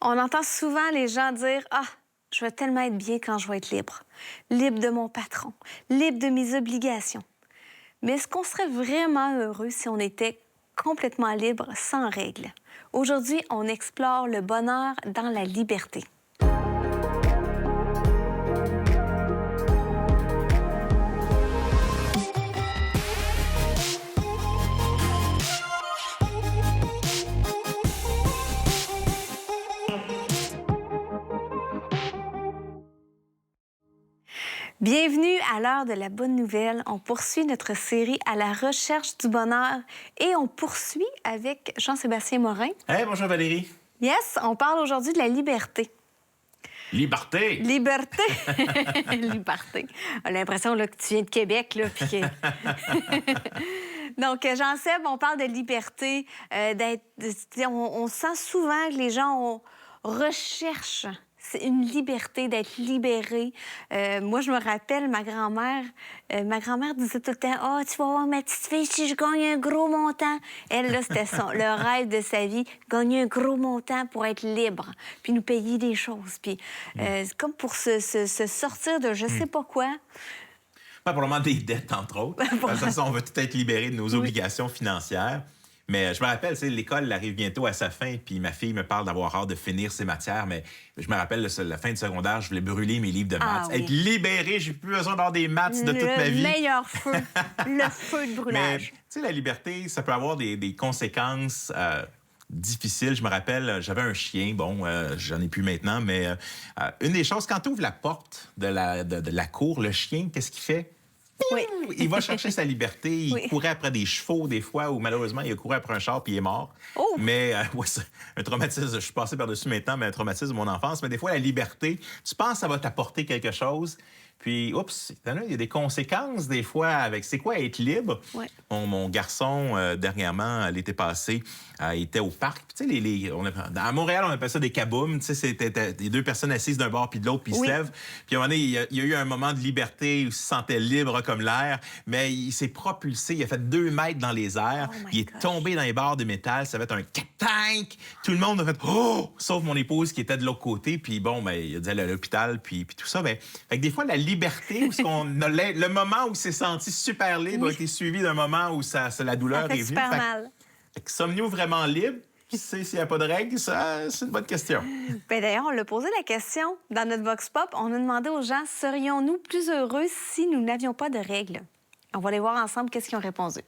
On entend souvent les gens dire: «Ah, je vais tellement être bien quand je vais être libre. Libre de mon patron, libre de mes obligations.» Mais est-ce qu'on serait vraiment heureux si on était complètement libre, sans règles? Aujourd'hui, on explore le bonheur dans la liberté. Bienvenue à l'heure de la bonne nouvelle. On poursuit notre série à la recherche du bonheur et on poursuit avec Jean-Sébastien Morin. Hey, bonjour Valérie. Yes, on parle aujourd'hui de la liberté. Liberté! Liberté! Liberté. On a l'impression là, que tu viens de Québec, là, puis que... Donc, Jean-Seb, on parle de liberté, on sent souvent que les gens recherchent une liberté, d'être libéré. Moi, je me rappelle, ma grand-mère disait tout le temps: « Ah, tu vas voir ma petite fille, si je gagne un gros montant. » Elle, là, c'était le rêve de sa vie, gagner un gros montant pour être libre, puis nous payer des choses. Puis, c'est comme pour se sortir de je sais pas quoi. Pas pour le moment des dettes, entre autres. De toute façon, on veut tout être libéré de nos obligations financières. Mais je me rappelle, l'école arrive bientôt à sa fin, puis ma fille me parle d'avoir hâte de finir ses matières, mais je me rappelle, la fin du secondaire, je voulais brûler mes livres de maths. Oui. Être libéré, j'ai plus besoin d'avoir des maths de toute ma vie. Le meilleur feu, le feu de brûlage. Mais, tu sais, la liberté, ça peut avoir des conséquences difficiles. Je me rappelle, j'avais un chien, j'en ai plus maintenant, mais une des choses, quand tu ouvres la porte de la cour, le chien, qu'est-ce qu'il fait? Oui. Il va chercher sa liberté. Il courait après des chevaux, des fois, ou malheureusement, il a couru après un char puis il est mort. Oh. Mais c'est un traumatisme. Je suis passé par-dessus maintenant, mais un traumatisme de mon enfance. Mais des fois, la liberté, tu penses que ça va t'apporter quelque chose. Puis, oups, il y a des conséquences des fois avec c'est quoi être libre. Ouais. Mon garçon, dernièrement, l'été passé, était au parc. Puis, tu sais, à Montréal, on appelle ça des kaboums. Tu sais, c'était des deux personnes assises d'un bord puis de l'autre, puis ils se lèvent. Puis, à un moment donné, il y a eu un moment de liberté où il se sentait libre comme l'air, mais il s'est propulsé. Il a fait 2 mètres dans les airs. Il est tombé dans les barres de métal. Ça va être un tank. Tout le monde a fait « Oh! » Sauf mon épouse qui était de l'autre côté. Puis, il a dû aller à l'hôpital, puis tout ça. Mais, fait que des fois, la liberté, le moment où il s'est senti super libre a été suivi d'un moment où la douleur est venue. Super mal. Sommes-nous vraiment libres? Qui sait s'il n'y a pas de règles? Ça, c'est une bonne question. D'ailleurs, on l'a posé la question dans notre Vox Pop. On a demandé aux gens: serions-nous plus heureux si nous n'avions pas de règles? On va aller voir ensemble qu'est-ce qu'ils ont répondu.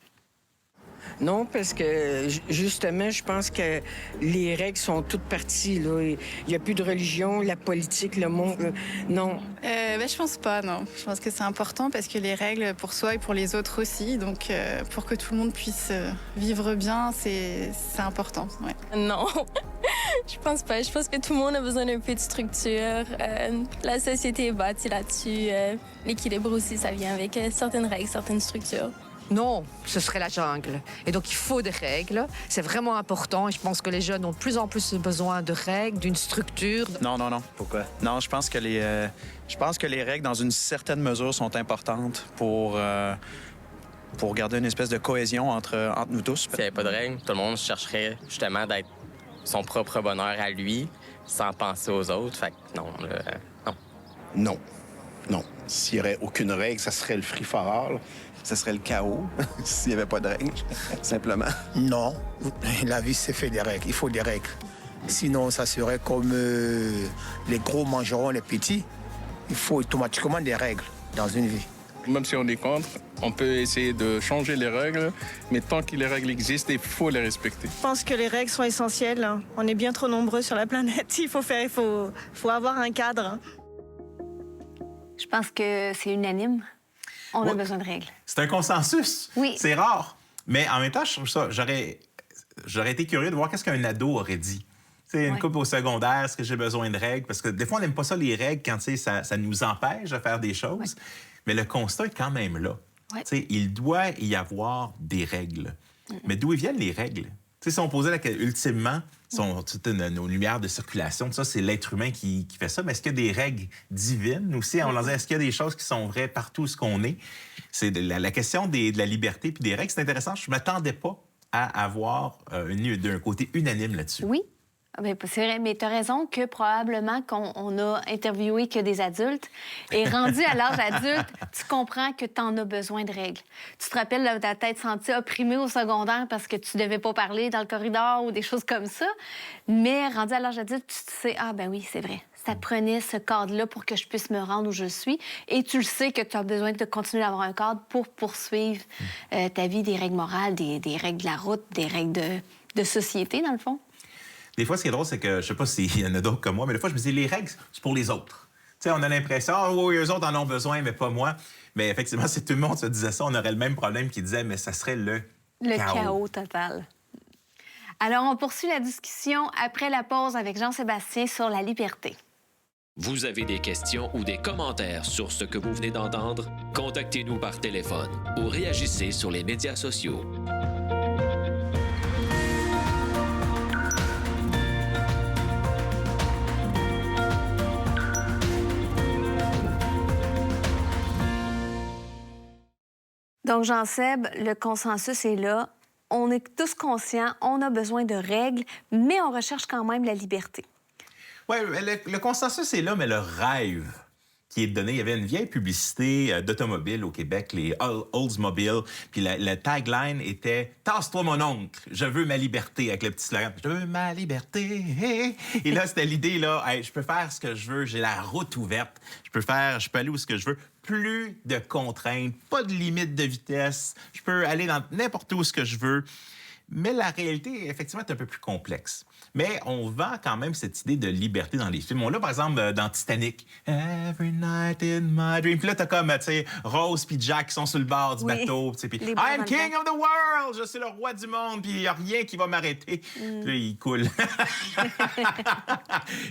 Non, parce que justement, je pense que les règles sont toutes parties. Il n'y a plus de religion, la politique, le monde. Non. Je pense pas, non. Je pense que c'est important parce que les règles pour soi et pour les autres aussi. Donc, pour que tout le monde puisse vivre bien, c'est important. Ouais. Non, je pense pas. Je pense que tout le monde a besoin d'un peu de structure. La société est bâtie là-dessus. L'équilibre aussi, ça vient avec certaines règles, certaines structures. Non, ce serait la jungle. Et donc, il faut des règles. C'est vraiment important. Et je pense que les jeunes ont de plus en plus besoin de règles, d'une structure. Non. Pourquoi? Non, je pense que les règles, dans une certaine mesure, sont importantes pour garder une espèce de cohésion entre nous tous. S'il n'y avait pas de règles, tout le monde chercherait justement d'être son propre bonheur à lui, sans penser aux autres. Fait que non. Non. S'il n'y aurait aucune règle, ça serait le free-for-all. Ce serait le chaos s'il n'y avait pas de règles, simplement. Non, la vie, c'est fait des règles. Il faut des règles. Sinon, ça serait comme les gros mangeront les petits. Il faut automatiquement des règles dans une vie. Même si on est contre, on peut essayer de changer les règles, mais tant que les règles existent, il faut les respecter. Je pense que les règles sont essentielles. On est bien trop nombreux sur la planète. Il faut avoir un cadre. Je pense que c'est unanime. On a besoin de règles. C'est un consensus. Oui. C'est rare. Mais en même temps, je trouve ça... J'aurais été curieux de voir qu'est-ce qu'un ado aurait dit. Une couple au secondaire, est-ce que j'ai besoin de règles? Parce que des fois, on n'aime pas ça, les règles, quand ça nous empêche de faire des choses. Mais le constat est quand même là. Il doit y avoir des règles. Mais d'où viennent les règles? Si on posait ultimement, nos lumières de circulation, tout ça, c'est l'être humain qui fait ça. Mais est-ce qu'il y a des règles divines aussi? On leur dit, est-ce qu'il y a des choses qui sont vraies partout où on est? C'est la question de la liberté puis des règles. C'est intéressant. Je ne m'attendais pas à avoir d'un côté unanime là-dessus. Oui. Ben, c'est vrai, mais tu as raison que probablement qu'on a interviewé que des adultes. Et rendu à l'âge adulte, tu comprends que tu en as besoin de règles. Tu te rappelles de ta tête sentie opprimée au secondaire parce que tu devais pas parler dans le corridor ou des choses comme ça. Mais rendu à l'âge adulte, tu te sais, ah ben oui, c'est vrai. Ça prenait ce cadre-là pour que je puisse me rendre où je suis. Et tu le sais que tu as besoin de continuer d'avoir un cadre pour poursuivre ta vie, des règles morales, des règles de la route, des règles de société, dans le fond. Des fois, ce qui est drôle, c'est que, je sais pas s'il y en a d'autres comme moi, mais des fois, je me dis, les règles, c'est pour les autres. Tu sais, on a l'impression, oh, oui, eux autres en ont besoin, mais pas moi. Mais effectivement, si tout le monde se disait ça, on aurait le même problème qui disait, mais ça serait le chaos total. Alors, on poursuit la discussion après la pause avec Jean-Sébastien sur la liberté. Vous avez des questions ou des commentaires sur ce que vous venez d'entendre? Contactez-nous par téléphone ou réagissez sur les médias sociaux. Donc, Jean-Seb, le consensus est là. On est tous conscients, on a besoin de règles, mais on recherche quand même la liberté. Oui, le consensus est là, mais le rêve qui est donné, il y avait une vieille publicité d'automobile au Québec, les Oldsmobile, puis la tagline était « Tasse-toi, mon oncle, je veux ma liberté », avec le petit slogan « Je veux ma liberté ». Et là, c'était l'idée, là, hey, je peux faire ce que je veux, j'ai la route ouverte, je peux aller où ce que je veux. Plus de contraintes, pas de limite de vitesse, je peux aller dans n'importe où ce que je veux. Mais la réalité, effectivement, est un peu plus complexe. Mais on vend quand même cette idée de liberté dans les films. On l'a, par exemple, dans Titanic. « Every night in my dream ». Puis là, t'as comme, tu sais, Rose puis Jack qui sont sur le bord du bateau. Puis « I'm king of the world ». Je suis le roi du monde, puis il n'y a rien qui va m'arrêter. Puis là, il coule.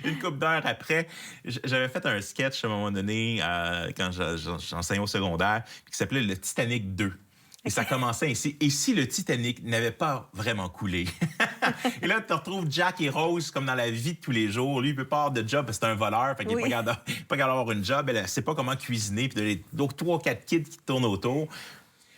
Une couple d'heures après, j'avais fait un sketch à un moment donné, quand j'enseignais au secondaire, qui s'appelait « Le Titanic 2 ». Et ça commençait ainsi. Et si le Titanic n'avait pas vraiment coulé? Et là, tu retrouves Jack et Rose comme dans la vie de tous les jours. Lui, il peut pas avoir de job parce que c'est un voleur. Fait qu'il n'est pas capable d'avoir une job. Elle ne sait pas comment cuisiner. Puis donc, 3 ou 4 kids qui tournent autour.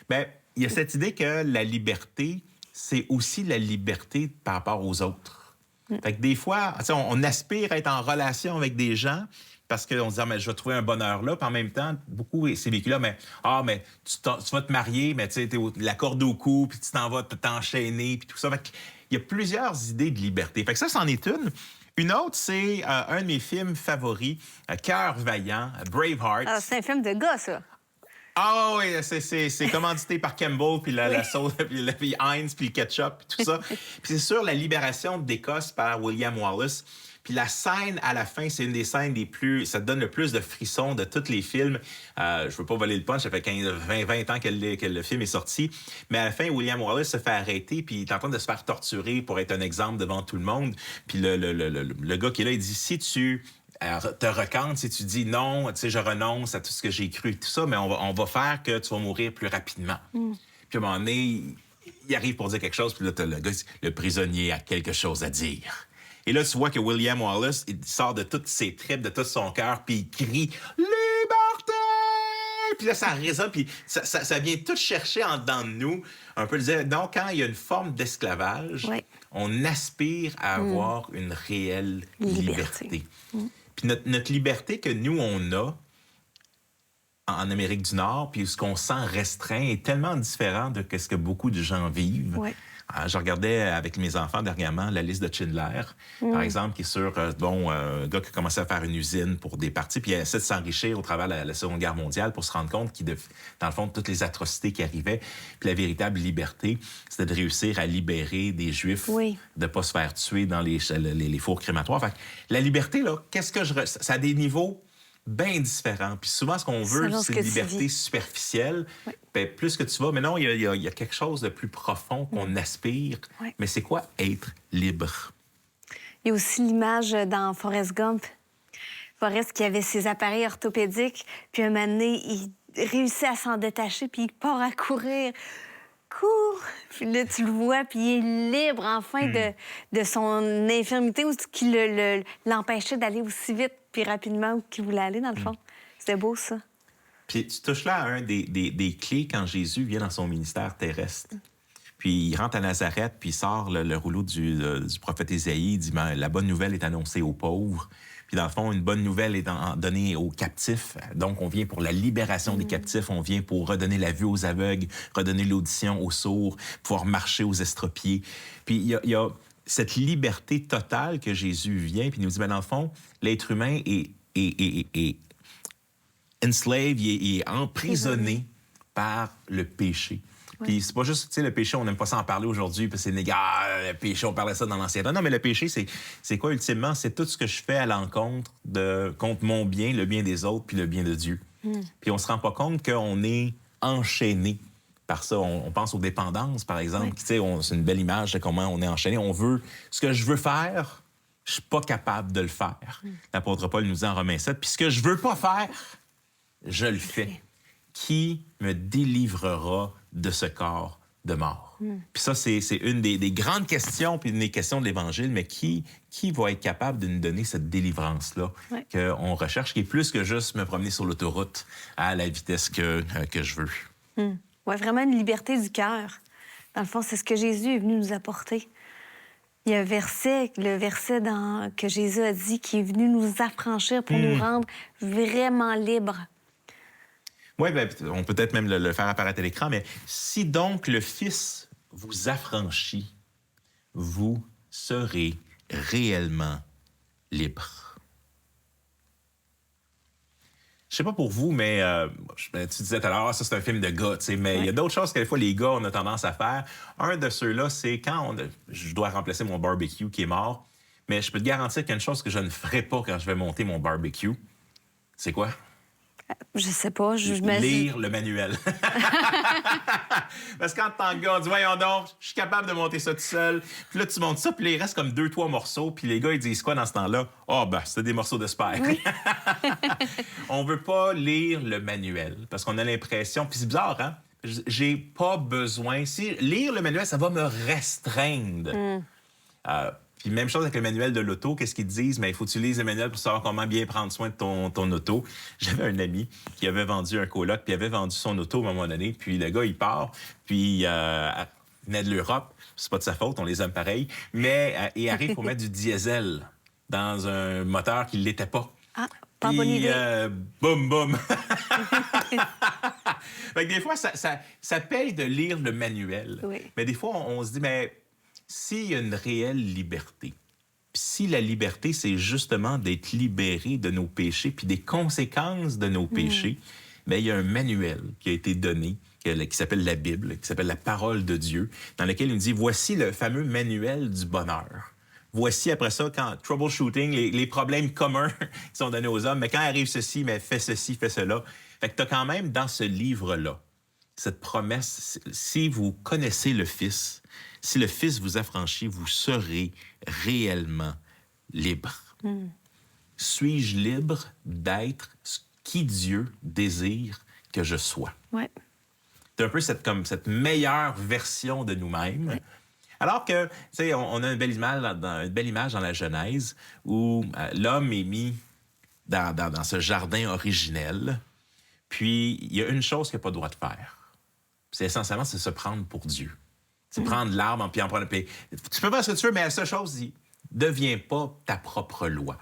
Bien, il y a cette idée que la liberté, c'est aussi la liberté par rapport aux autres. Fait que des fois, on aspire à être en relation avec des gens parce qu'on se dit, mais je vais trouver un bonheur là. Puis en même temps, beaucoup, c'est vécu-là, mais tu vas te marier, mais tu sais, la corde au cou, puis tu t'en vas t'enchaîner, puis tout ça. Fait qu'il y a plusieurs idées de liberté. Fait que ça, c'en est une. Une autre, c'est un de mes films favoris, Cœur vaillant, Braveheart. Ah, c'est un film de gars, ça. Ah oui, c'est commandité par Campbell, puis la sauce, puis Heinz, puis le ketchup, puis tout ça. Puis c'est sur la libération d'Écosse par William Wallace. Puis la scène à la fin, c'est une des scènes les plus... Ça te donne le plus de frissons de tous les films. Je veux pas voler le punch, ça fait 20 ans que le film est sorti. Mais à la fin, William Wallace se fait arrêter, puis il est en train de se faire torturer pour être un exemple devant tout le monde. Puis le gars qui est là, il dit, si tu te recantes, si tu dis non, tu sais, je renonce à tout ce que j'ai cru et tout ça, mais on va faire que tu vas mourir plus rapidement. Puis à un moment donné, il arrive pour dire quelque chose, puis là, le gars, le prisonnier a quelque chose à dire. Et là, tu vois que William Wallace, il sort de toutes ses tripes, de tout son cœur, puis il crie « Liberté! » Puis là, ça résonne, puis ça vient tout chercher en dedans de nous. Un peu dire, donc, quand il y a une forme d'esclavage, on aspire à avoir une réelle liberté. Puis notre liberté que nous, on a en Amérique du Nord, puis ce qu'on sent restreint est tellement différent de ce que beaucoup de gens vivent. Je regardais avec mes enfants dernièrement la liste de Schindler, par exemple, qui est sur un gars qui a commencé à faire une usine pour des partis, puis il essaie de s'enrichir au travers de la Seconde Guerre mondiale pour se rendre compte dans le fond, de toutes les atrocités qui arrivaient. Puis la véritable liberté, c'était de réussir à libérer des Juifs, de ne pas se faire tuer dans les fours crématoires. Fait que la liberté, là, ça a des niveaux bien différents. Puis souvent, ce qu'on veut, c'est une liberté superficielle. Ben, plus que tu vas, mais non, il y a quelque chose de plus profond qu'on aspire. Mais c'est quoi être libre? Il y a aussi l'image dans Forrest Gump. Forrest qui avait ses appareils orthopédiques, puis un moment donné, il réussit à s'en détacher, puis il part à courir. Cours! Puis là, tu le vois, puis il est libre, enfin, de son infirmité ou qui l'empêchait d'aller aussi vite puis rapidement qu'il voulait aller, dans le fond. C'était beau, ça. Puis tu touches là à un des clés quand Jésus vient dans son ministère terrestre. Puis il rentre à Nazareth, puis il sort le rouleau du prophète Ésaïe. Il dit, la bonne nouvelle est annoncée aux pauvres. Puis dans le fond, une bonne nouvelle est donnée aux captifs. Donc, on vient pour la libération des captifs. On vient pour redonner la vue aux aveugles, redonner l'audition aux sourds, pouvoir marcher aux estropiés. Puis il y a cette liberté totale que Jésus vient, puis il nous dit, dans le fond, l'être humain est enslaved, il est emprisonné par le péché. Puis c'est pas juste, tu sais, le péché, on n'aime pas ça en parler aujourd'hui, puis c'est le péché, on parlait ça dans l'Ancien Temps. Non, mais le péché, c'est quoi, ultimement? C'est tout ce que je fais à l'encontre contre mon bien, le bien des autres, puis le bien de Dieu. Puis on se rend pas compte qu'on est enchaîné par ça. On pense aux dépendances, par exemple. Tu sais, c'est une belle image de comment on est enchaîné. Ce que je veux faire, je suis pas capable de le faire. L'apôtre Paul nous dit en Romains 7, puis ce que je veux pas faire, je le fais. Qui me délivrera de ce corps de mort? Puis ça, c'est une des grandes questions, puis une des questions de l'Évangile, mais qui va être capable de nous donner cette délivrance-là qu'on recherche, qui est plus que juste me promener sur l'autoroute à la vitesse que je veux? Oui, vraiment une liberté du cœur. Dans le fond, c'est ce que Jésus est venu nous apporter. Il y a le verset que Jésus a dit, qui est venu nous affranchir pour nous rendre vraiment libres. Oui, on peut peut-être même le faire apparaître à l'écran, mais si donc le Fils vous affranchit, vous serez réellement libre. Je sais pas pour vous, mais tu disais tout à l'heure, ça c'est un film de gars, tu sais, mais il y a d'autres choses que des fois les gars, on a tendance à faire. Un de ceux-là, c'est quand je dois remplacer mon barbecue qui est mort, mais je peux te garantir qu'il y a une chose que je ne ferai pas quand je vais monter mon barbecue. C'est quoi? Je sais pas, lire le manuel. Parce que quand t'es en gars, on dit, voyons donc, je suis capable de monter ça tout seul. Puis là, tu montes ça, puis il reste comme 2-3 morceaux. Puis les gars, ils disent quoi dans ce temps-là? C'est des morceaux de spare. Oui. On veut pas lire le manuel parce qu'on a l'impression, puis c'est bizarre, hein? J'ai pas besoin. Si lire le manuel, ça va me restreindre. Puis même chose avec le manuel de l'auto, qu'est-ce qu'ils te disent? Mais il faut que tu lises le manuel pour savoir comment bien prendre soin de ton auto. J'avais un ami qui avait vendu un coloc, puis il avait vendu son auto à un moment donné. Puis le gars, il part, puis il venait de l'Europe. C'est pas de sa faute, on les aime pareil. Mais il arrive pour mettre du diesel dans un moteur qui ne l'était pas. Pas bonne idée. Boum, boum. Fait que des fois, ça paye de lire le manuel. Oui. Mais des fois, on se dit, mais s'il y a une réelle liberté, puis si la liberté, c'est justement d'être libéré de nos péchés, puis des conséquences de nos péchés, bien, il y a un manuel qui a été donné, qui s'appelle la Bible, qui s'appelle la parole de Dieu, dans lequel il nous dit, voici le fameux manuel du bonheur. Voici, après ça, quand troubleshooting, les problèmes communs qui sont donnés aux hommes, mais quand arrive ceci, mais fais ceci, fais cela. Fait que tu as quand même dans ce livre-là cette promesse, si vous connaissez le Fils, si le Fils vous affranchit, vous serez réellement libre. Suis-je libre d'être qui Dieu désire que je sois? Ouais. C'est un peu cette meilleure version de nous-mêmes. Ouais. Alors que, tu sais, on a une belle image dans la Genèse où l'homme est mis dans ce jardin originel, puis il y a une chose qu'il n'a pas le droit de faire. C'est essentiellement, c'est se prendre pour Dieu. C'est prendre l'arbre, puis en prendre... Puis, tu peux faire ce que tu veux, mais la seule chose, dit, deviens pas ta propre loi.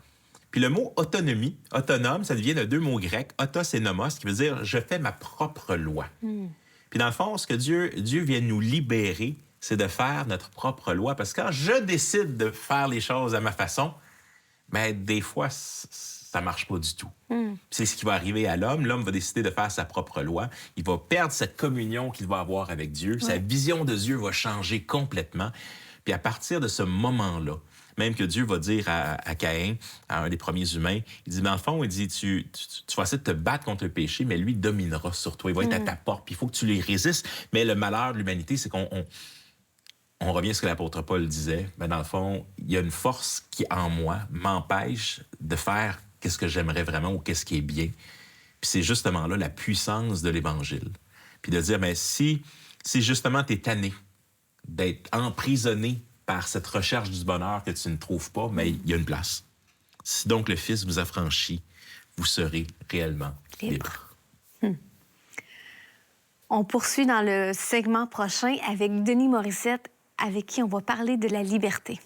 Puis le mot autonomie, autonome, ça devient de 2 mots grecs, autos et nomos, qui veut dire je fais ma propre loi. Puis dans le fond, ce que Dieu vient nous libérer, c'est de faire notre propre loi. Parce que quand je décide de faire les choses à ma façon, bien, des fois, ça ne marche pas du tout. C'est ce qui va arriver à l'homme. L'homme va décider de faire sa propre loi. Il va perdre cette communion qu'il va avoir avec Dieu. Sa vision de Dieu va changer complètement. Puis à partir de ce moment-là, même que Dieu va dire à Caïn, à un des premiers humains, il dit, dans le fond, il dit, tu vas essayer de te battre contre le péché, mais lui, il dominera sur toi. Il va être à ta porte, puis il faut que tu lui résistes. Mais le malheur de l'humanité, c'est qu'on revient à ce que l'apôtre Paul disait. Mais dans le fond, il y a une force qui, en moi, m'empêche de faire qu'est-ce que j'aimerais vraiment ou qu'est-ce qui est bien. Puis c'est justement là la puissance de l'Évangile. Puis de dire, mais si justement tu es tanné d'être emprisonné par cette recherche du bonheur que tu ne trouves pas, mais il y a une place. Si donc le Fils vous affranchit, vous serez réellement libre. On poursuit dans le segment prochain avec Denis Morissette, avec qui on va parler de la liberté.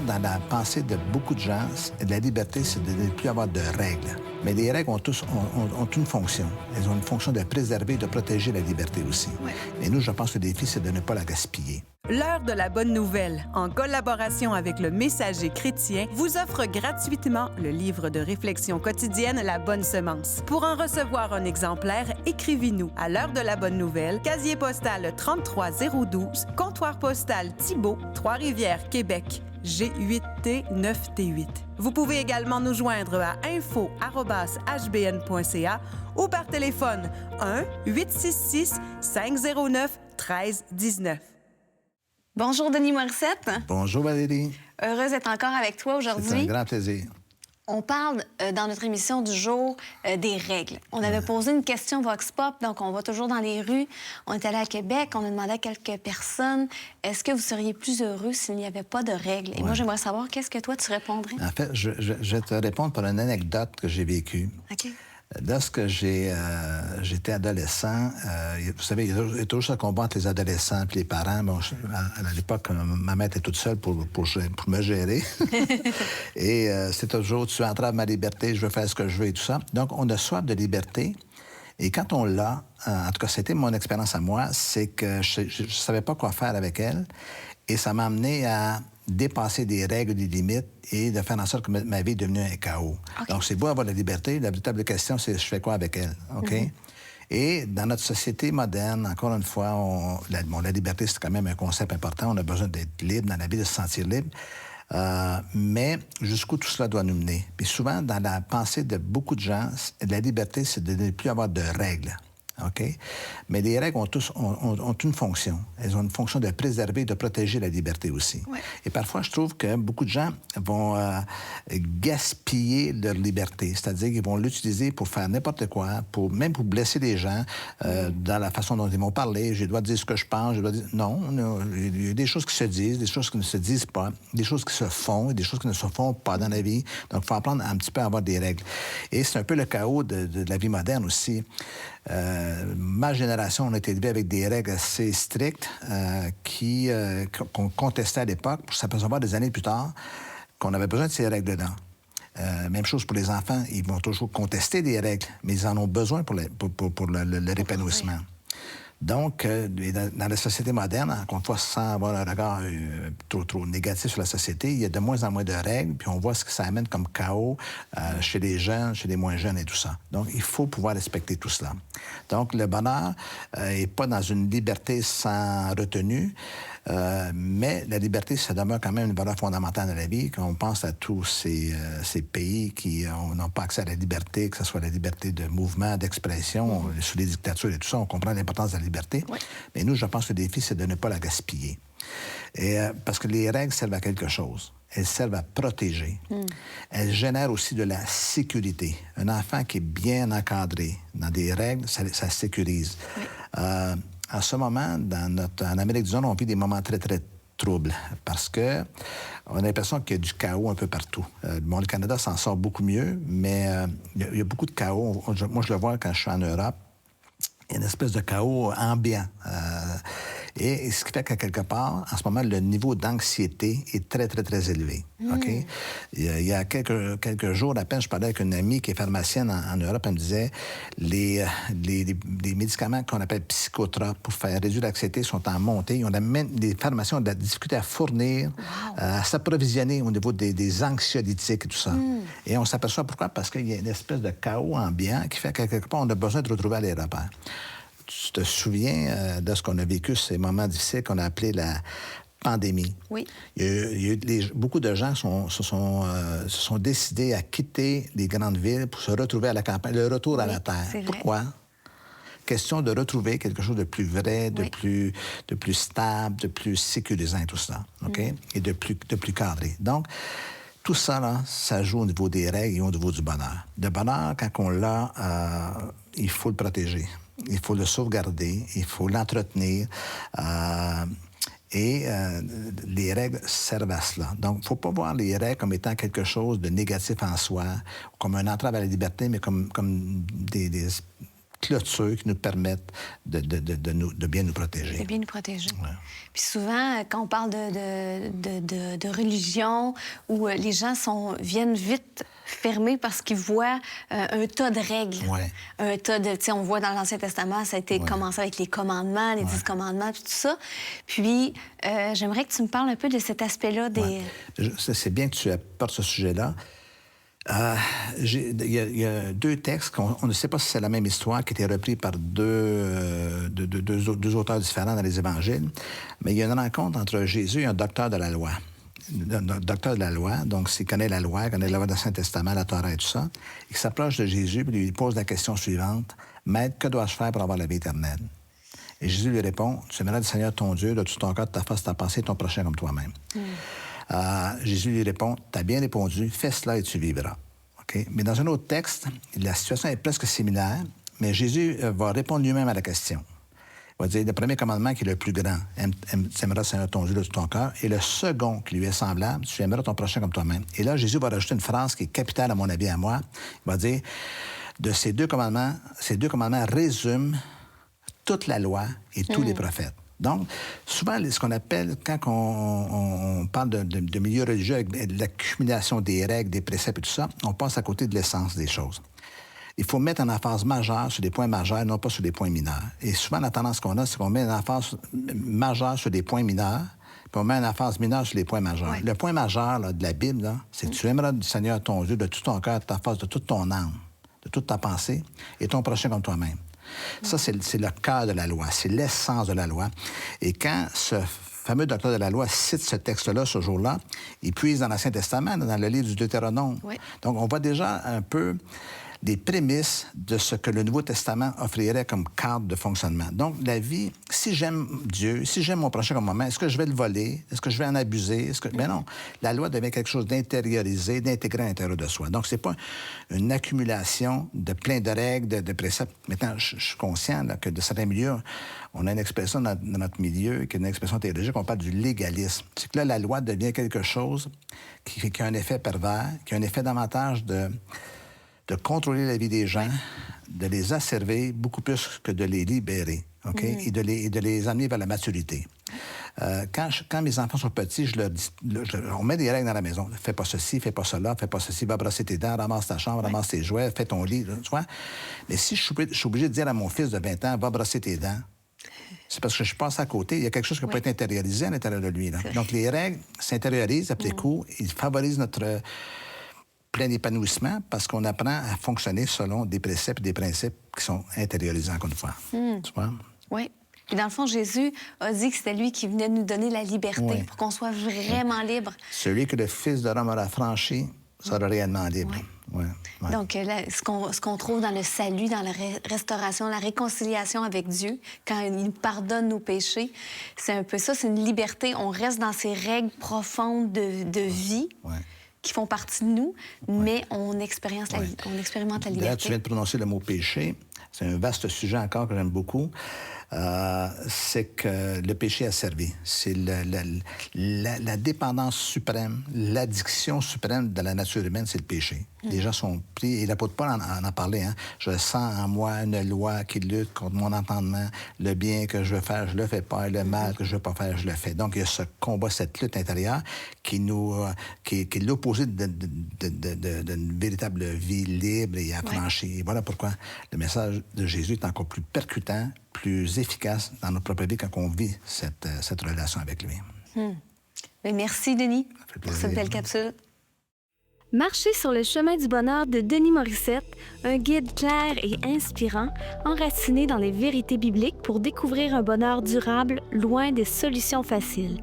Dans la pensée de beaucoup de gens, la liberté, c'est de ne plus avoir de règles. Mais les règles ont une fonction. Elles ont une fonction de préserver et de protéger la liberté aussi. Ouais. Et nous, je pense que le défi, c'est de ne pas la gaspiller. L'heure de la bonne nouvelle, en collaboration avec le Messager chrétien, vous offre gratuitement le livre de réflexion quotidienne La Bonne Semence. Pour en recevoir un exemplaire, écrivez-nous à l'heure de la bonne nouvelle, casier postal 33012, comptoir postal Thibault, Trois-Rivières, Québec. G8T 9T8. Vous pouvez également nous joindre à info@hbn.ca ou par téléphone 1-866-509-1319. Bonjour Denis Morissette. Bonjour Valérie. Heureuse d'être encore avec toi aujourd'hui. C'est un grand plaisir. On parle dans notre émission du jour des règles. On avait posé une question Vox Pop, donc on va toujours dans les rues. On est allé à Québec, on a demandé à quelques personnes, est-ce que vous seriez plus heureux s'il n'y avait pas de règles? Et moi, j'aimerais savoir, qu'est-ce que toi, tu répondrais? En fait, je vais te répondre par une anecdote que j'ai vécue. OK. Lorsque j'étais adolescent, vous savez, il y a toujours ce combat entre les adolescents et les parents. Bon, à l'époque, ma mère était toute seule pour me gérer. Et c'est toujours, tu entraves ma liberté, je veux faire ce que je veux et tout ça. Donc, on a soif de liberté. Et quand on l'a, en tout cas, c'était mon expérience à moi, c'est que je ne savais pas quoi faire avec elle. Et ça m'a amené à dépasser des règles, des limites et de faire en sorte que ma vie est devenue un chaos. Okay. Donc, c'est beau avoir la liberté. La véritable question, c'est je fais quoi avec elle? OK? Mm-hmm. Et dans notre société moderne, encore une fois, la liberté, c'est quand même un concept important. On a besoin d'être libre dans la vie, de se sentir libre. Mais jusqu'où tout cela doit nous mener? Puis souvent, dans la pensée de beaucoup de gens, la liberté, c'est de ne plus avoir de règles. OK? Mais les règles ont une fonction. Elles ont une fonction de préserver et de protéger la liberté aussi. Ouais. Et parfois, je trouve que beaucoup de gens vont gaspiller leur liberté. C'est-à-dire qu'ils vont l'utiliser pour faire n'importe quoi, même pour blesser les gens dans la façon dont ils vont parler. Je dois dire ce que je pense. Je dois dire... Non, il y a des choses qui se disent, des choses qui ne se disent pas, des choses qui se font et des choses qui ne se font pas dans la vie. Donc, il faut apprendre un petit peu à avoir des règles. Et c'est un peu le chaos de la vie moderne aussi. Ma génération, on a été élevé avec des règles assez strictes qu'on contestait à l'époque pour s'apercevoir des années plus tard qu'on avait besoin de ces règles-là. Même chose pour les enfants, ils vont toujours contester des règles, mais ils en ont besoin pour leur épanouissement. Donc, dans la société moderne, encore une fois, sans avoir un regard trop négatif sur la société, il y a de moins en moins de règles, puis on voit ce que ça amène comme chaos chez les jeunes, chez les moins jeunes et tout ça. Donc, il faut pouvoir respecter tout cela. Donc, le bonheur n'est pas dans une liberté sans retenue, mais la liberté, ça demeure quand même une valeur fondamentale dans la vie. Quand on pense à tous ces pays qui n'ont pas accès à la liberté, que ce soit la liberté de mouvement, d'expression, sous les dictatures et tout ça, on comprend l'importance de la liberté. Oui. Mais nous, je pense que le défi, c'est de ne pas la gaspiller. Et, parce que les règles servent à quelque chose. Elles servent à protéger. Elles génèrent aussi de la sécurité. Un enfant qui est bien encadré dans des règles, ça sécurise. Oui. En ce moment, en Amérique du Nord, on vit des moments très, très troubles parce que on a l'impression qu'il y a du chaos un peu partout. Le Canada s'en sort beaucoup mieux, mais il y a beaucoup de chaos. Moi, je le vois quand je suis en Europe. Il y a une espèce de chaos ambiant. Et ce qui fait qu'à quelque part, en ce moment, le niveau d'anxiété est très, très, très élevé. OK? Il y a quelques jours à peine, je parlais avec une amie qui est pharmacienne en Europe. Elle me disait les médicaments qu'on appelle psychotropes pour faire réduire l'anxiété sont en montée. Les pharmaciens ont de la difficulté à fournir, à s'approvisionner au niveau des anxiolytiques et tout ça. Et on s'aperçoit pourquoi? Parce qu'il y a une espèce de chaos ambiant qui fait qu'à quelque part, on a besoin de retrouver les repères. Tu te souviens de ce qu'on a vécu, ces moments difficiles qu'on a appelés la pandémie? Oui. Beaucoup de gens se sont décidés à quitter les grandes villes pour se retrouver à la campagne, le retour à la terre. Pourquoi? Question de retrouver quelque chose de plus vrai, de plus stable, de plus sécurisant et tout ça, OK? Et de plus cadré. Donc, tout ça, là, ça joue au niveau des règles et au niveau du bonheur. Le bonheur, quand on l'a, il faut le protéger. Il faut le sauvegarder, il faut l'entretenir. Et les règles servent à cela. Donc, il ne faut pas voir les règles comme étant quelque chose de négatif en soi, comme un entrave à la liberté, mais comme clôtures qui nous permettent de bien nous protéger. De bien nous protéger. Ouais. Puis souvent, quand on parle de religion, où les gens viennent vite fermés parce qu'ils voient un tas de règles. Ouais. Un tas de... Tu sais, on voit dans l'Ancien Testament, ça a été commencé avec les commandements, les 10 commandements, puis tout ça. Puis, j'aimerais que tu me parles un peu de cet aspect-là des... Ouais. C'est bien que tu apportes ce sujet-là. Il y a deux textes qu'on ne sait pas si c'est la même histoire, qui étaient repris par deux auteurs différents dans les Évangiles, mais il y a une rencontre entre Jésus et un docteur de la loi. Un docteur de la loi, donc s'il connaît la loi de l'Ancien Testament, la Torah et tout ça, il s'approche de Jésus et lui pose la question suivante: « Maître, que dois-je faire pour avoir la vie éternelle? » Et Jésus lui répond: « Tu aimeras le Seigneur ton Dieu de tout ton cœur, de ta force, de ta pensée, ton prochain comme toi-même. » Jésus lui répond: « Tu as bien répondu, fais cela et tu vivras. » Okay? Mais dans un autre texte, la situation est presque similaire, mais Jésus va répondre lui-même à la question. Il va dire le premier commandement qui est le plus grand: « Tu aimeras le Seigneur ton Dieu de tout ton cœur. » Et le second qui lui est semblable: « Tu aimeras ton prochain comme toi-même. » Et là, Jésus va rajouter une phrase qui est capitale à mon avis, à moi. Il va dire: « De ces deux commandements résument toute la loi et tous les prophètes. » Donc, souvent, ce qu'on appelle, quand on parle de milieu religieux, avec de l'accumulation des règles, des préceptes et tout ça, on passe à côté de l'essence des choses. Il faut mettre une emphase majeure sur des points majeurs, non pas sur des points mineurs. Et souvent, la tendance qu'on a, c'est qu'on met une emphase majeure sur des points mineurs, puis on met une emphase mineure sur les points majeurs. Ouais. Le point majeur là, de la Bible, là, c'est que tu aimeras le Seigneur ton Dieu de tout ton cœur, de ta force, de toute ton âme, de toute ta pensée, et ton prochain comme toi-même. Ça, c'est le cœur de la loi, c'est l'essence de la loi. Et quand ce fameux docteur de la loi cite ce texte-là, ce jour-là, il puise dans l'Ancien Testament, dans le livre du Deutéronome. Oui. Donc, on voit déjà un peu des prémices de ce que le Nouveau Testament offrirait comme cadre de fonctionnement. Donc, la vie, si j'aime Dieu, si j'aime mon prochain comme moi-même, est-ce que je vais le voler? Est-ce que je vais en abuser? Ben non. La loi devient quelque chose d'intériorisé, d'intégré à l'intérieur de soi. Donc, c'est pas une accumulation de plein de règles, de préceptes. Maintenant, je suis conscient là, que de certains milieux, on a une expression dans notre milieu, qui est une expression théologique, on parle du légalisme. C'est que là, la loi devient quelque chose qui a un effet pervers, qui a un effet davantage de contrôler la vie des gens, de les asservir beaucoup plus que de les libérer, OK? Et de les amener vers la maturité. Quand mes enfants sont petits, je leur dis, on met des règles dans la maison. Fais pas ceci, fais pas cela, fais pas ceci, va brosser tes dents, ramasse ta chambre, ramasse tes jouets, fais ton lit, tu vois? Mais si je suis obligé de dire à mon fils de 20 ans, va brosser tes dents, c'est parce que je passe à côté. Il y a quelque chose qui peut être intériorisé à l'intérieur de lui. Là. Donc, les règles s'intériorisent après coup. Ils favorisent notre plein épanouissement parce qu'on apprend à fonctionner selon des préceptes et des principes qui sont intériorisés, encore une fois. Tu vois? Oui. Puis dans le fond, Jésus a dit que c'était lui qui venait nous donner la liberté pour qu'on soit vraiment libre. Celui que le Fils de l'homme aura franchi sera réellement libre. Donc, là, ce qu'on trouve dans le salut, dans la restauration, la réconciliation avec Dieu, quand il nous pardonne nos péchés, c'est un peu ça, c'est une liberté. On reste dans ces règles profondes de vie. Qui font partie de nous, mais on expérimente la liberté. Là, tu viens de prononcer le mot péché. C'est un vaste sujet encore que j'aime beaucoup. C'est que le péché a servi. C'est la dépendance suprême, l'addiction suprême de la nature humaine, c'est le péché. Les gens sont pris, et l'apôtre Paul en a parlé, hein. Je sens en moi une loi qui lutte contre mon entendement. Le bien que je veux faire, je le fais pas, et le mal que je veux pas faire, je le fais. Donc, il y a ce combat, cette lutte intérieure qui est l'opposé d'une véritable vie libre et affranchie. Et voilà pourquoi le message de Jésus est encore plus percutant, plus efficace dans notre propre vie quand on vit cette relation avec lui. Mais merci, Denis, pour cette belle capsule. Marchez sur le chemin du bonheur de Denis Morissette, un guide clair et inspirant, enraciné dans les vérités bibliques pour découvrir un bonheur durable, loin des solutions faciles.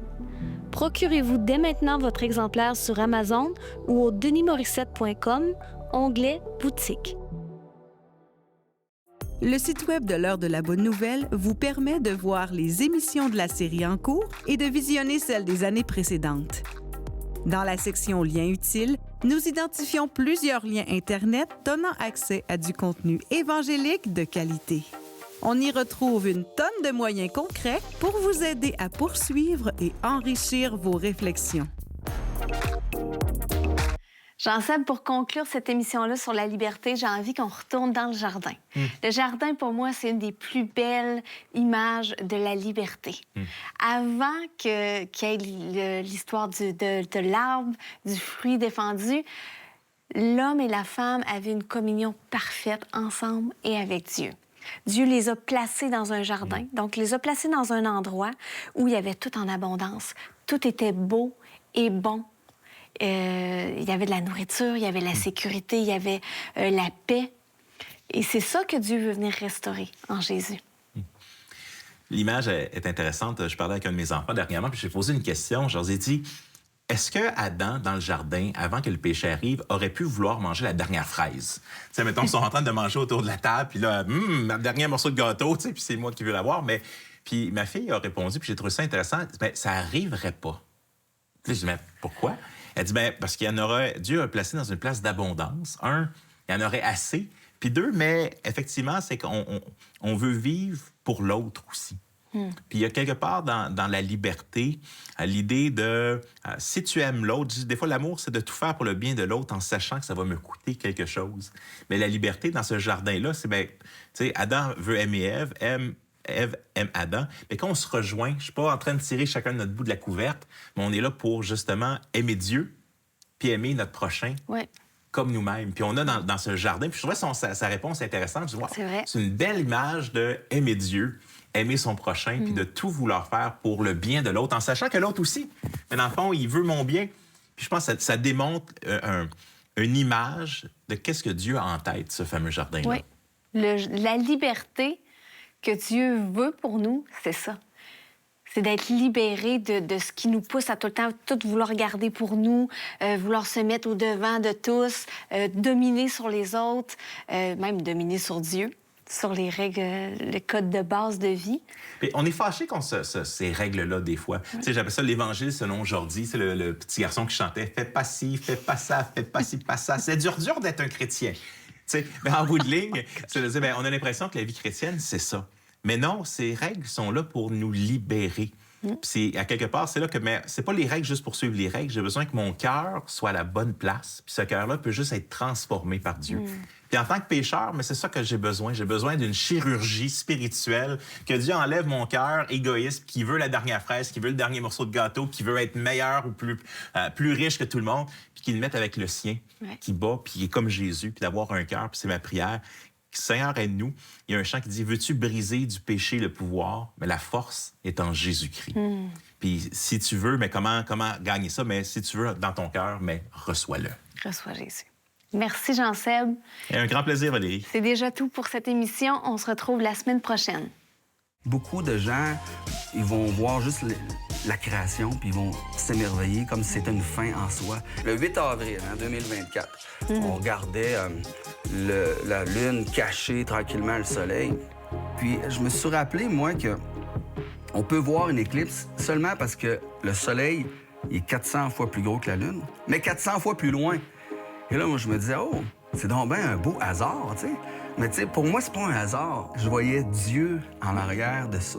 Procurez-vous dès maintenant votre exemplaire sur Amazon ou au denismorissette.com, onglet Boutique. Le site web de l'Heure de la Bonne Nouvelle vous permet de voir les émissions de la série en cours et de visionner celles des années précédentes. Dans la section Liens utiles, nous identifions plusieurs liens Internet donnant accès à du contenu évangélique de qualité. On y retrouve une tonne de moyens concrets pour vous aider à poursuivre et enrichir vos réflexions. Jean-Seb, pour conclure cette émission-là sur la liberté, j'ai envie qu'on retourne dans le jardin. Le jardin, pour moi, c'est une des plus belles images de la liberté. Avant qu'il y ait l'histoire de l'arbre, du fruit défendu, l'homme et la femme avaient une communion parfaite ensemble et avec Dieu. Dieu les a placés dans un jardin, donc les a placés dans un endroit où il y avait tout en abondance. Tout était beau et bon. Il y avait de la nourriture, il y avait la sécurité, il y avait la paix. Et c'est ça que Dieu veut venir restaurer en Jésus. L'image est intéressante. Je parlais avec un de mes enfants dernièrement, puis j'ai posé une question. Je leur ai dit, est-ce que Adam, dans le jardin, avant que le péché arrive, aurait pu vouloir manger la dernière fraise? Tu sais, mettons, ils sont en train de manger autour de la table, puis là, ma dernière morceau de gâteau, tu sais, puis c'est moi qui veux l'avoir. Mais puis ma fille a répondu, puis j'ai trouvé ça intéressant. Bien, ça arriverait pas. Puis je dis, mais pourquoi? Elle dit, bien, parce qu'il y en aurait... Dieu a placé dans une place d'abondance. Un, il y en aurait assez. Puis deux, mais effectivement, c'est qu'on veut vivre pour l'autre aussi. Puis il y a quelque part dans la liberté, l'idée de si tu aimes l'autre, des fois l'amour, c'est de tout faire pour le bien de l'autre en sachant que ça va me coûter quelque chose. Mais la liberté dans ce jardin-là, c'est bien, tu sais, Adam veut aimer Ève, Ève aime Adam. Mais quand on se rejoint, je ne suis pas en train de tirer chacun de notre bout de la couverte, mais on est là pour justement aimer Dieu puis aimer notre prochain. Comme nous-mêmes. Puis on a dans ce jardin, puis je trouvais sa réponse intéressante. Je dis, wow, c'est une belle image de aimer Dieu, aimer son prochain, puis de tout vouloir faire pour le bien de l'autre, en sachant que l'autre aussi, mais dans le fond, il veut mon bien. Puis je pense que ça démontre une image de qu'est-ce que Dieu a en tête, ce fameux jardin-là. Oui. La liberté que Dieu veut pour nous, c'est ça. C'est d'être libéré de ce qui nous pousse à tout le temps tout vouloir garder pour nous, vouloir se mettre au-devant de tous, dominer sur les autres, même dominer sur Dieu, sur les règles, le code de base de vie. Puis on est fâché contre ces règles-là, des fois. Tu sais, j'appelle ça l'Évangile selon Jordi. C'est le petit garçon qui chantait « Fais pas ci, fais pas ça, fais pas ci, pas ça ». C'est dur d'être un chrétien. Tu sais, mais en bout de ligne, on a l'impression que la vie chrétienne, c'est ça. Mais non, ces règles sont là pour nous libérer. Puis à quelque part, c'est là que c'est pas les règles juste pour suivre les règles. J'ai besoin que mon cœur soit à la bonne place. Puis ce cœur-là peut juste être transformé par Dieu. Puis en tant que pécheur, mais c'est ça que j'ai besoin. J'ai besoin d'une chirurgie spirituelle, que Dieu enlève mon cœur égoïste, qui veut la dernière fraise, qui veut le dernier morceau de gâteau, qui veut être meilleur ou plus riche que tout le monde, puis qu'il le mette avec le sien, qui bat, puis qui est comme Jésus, puis d'avoir un cœur, puis c'est ma prière. Seigneur, aide-nous. Il y a un chant qui dit « Veux-tu briser du péché le pouvoir? Mais la force est en Jésus-Christ. Puis si tu veux, mais comment gagner ça? Mais si tu veux, dans ton cœur, mais reçois-le. Reçois Jésus. Merci, Jean-Seb. Et un grand plaisir, Valérie. C'est déjà tout pour cette émission. On se retrouve la semaine prochaine. Beaucoup de gens, ils vont voir juste la création, puis ils vont s'émerveiller comme si c'était une fin en soi. Le 8 avril 2024, on regardait la Lune cacher tranquillement le Soleil. Puis je me suis rappelé, moi, que on peut voir une éclipse seulement parce que le Soleil il est 400 fois plus gros que la Lune, mais 400 fois plus loin. Et là, moi, je me disais, oh, c'est donc bien un beau hasard, tu sais. Mais tu sais, pour moi, c'est pas un hasard. Je voyais Dieu en arrière de ça.